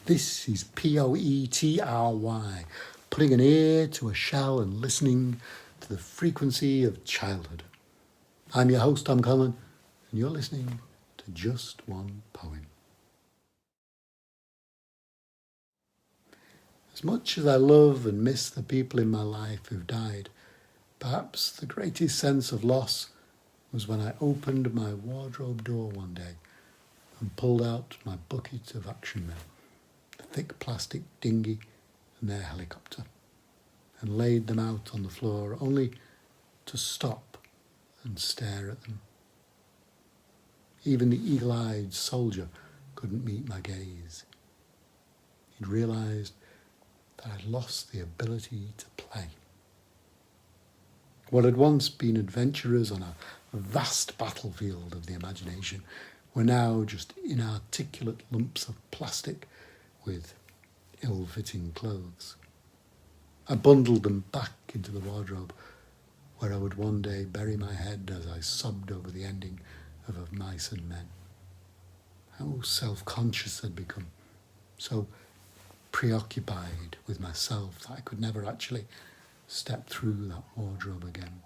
This is Poetry, putting an ear to a shell and listening to the frequency of childhood. I'm your host, Tom Conlon, and you're listening to Just One Poem. As much as I love and miss the people in my life who've died, perhaps the greatest sense of loss was when I opened my wardrobe door one day and pulled out my bucket of action men, the thick plastic dinghy and their helicopter, and laid them out on the floor only to stop and stare at them. Even the eagle-eyed soldier couldn't meet my gaze. He'd realised that I'd lost the ability to play. What had once been adventurers on a vast battlefield of the imagination were now just inarticulate lumps of plastic with ill-fitting clothes. I bundled them back into the wardrobe, where I would one day bury my head as I sobbed over the ending of Mice and Men. How self-conscious I'd become, so preoccupied with myself that I could never actually step through that wardrobe again.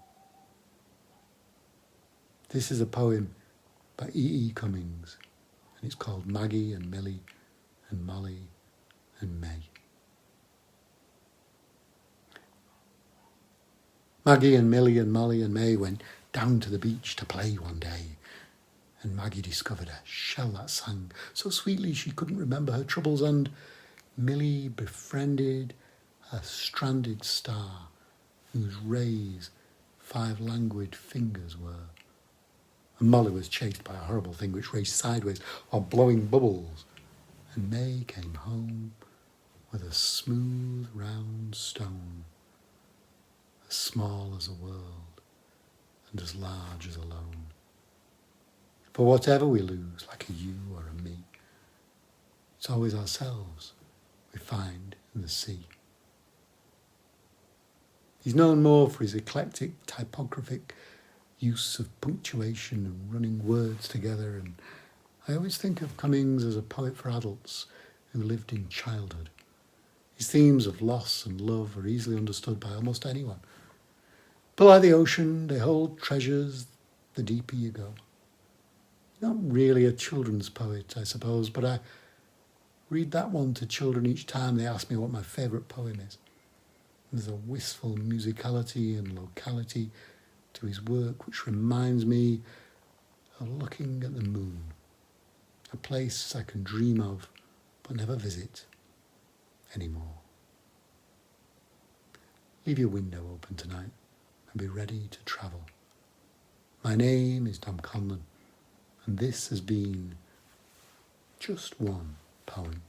This is a poem by E. Cummings, and it's called Maggie and Millie and Molly and May. Maggie and Millie and Molly and May went down to the beach to play one day, and Maggie discovered a shell that sang so sweetly she couldn't remember her troubles, and Millie befriended a stranded star whose rays 5 languid fingers were. And Molly was chased by a horrible thing which raced sideways while blowing bubbles, and May came home with a smooth round stone, as small as a world and as large as a lone. For whatever we lose, like a you or a me, it's always ourselves we find in the sea. He's known more for his eclectic typographic use of punctuation and running words together, and I always think of Cummings as a poet for adults who lived in childhood. His themes of loss and love are easily understood by almost anyone. But like the ocean, they hold treasures the deeper you go. Not really a children's poet, I suppose, but I read that one to children each time they ask me what my favourite poem is. There's a wistful musicality and locality to his work which reminds me of looking at the moon, a place I can dream of but never visit anymore. Leave your window open tonight and be ready to travel. My name is Tom Conlon, and this has been Just One Poem.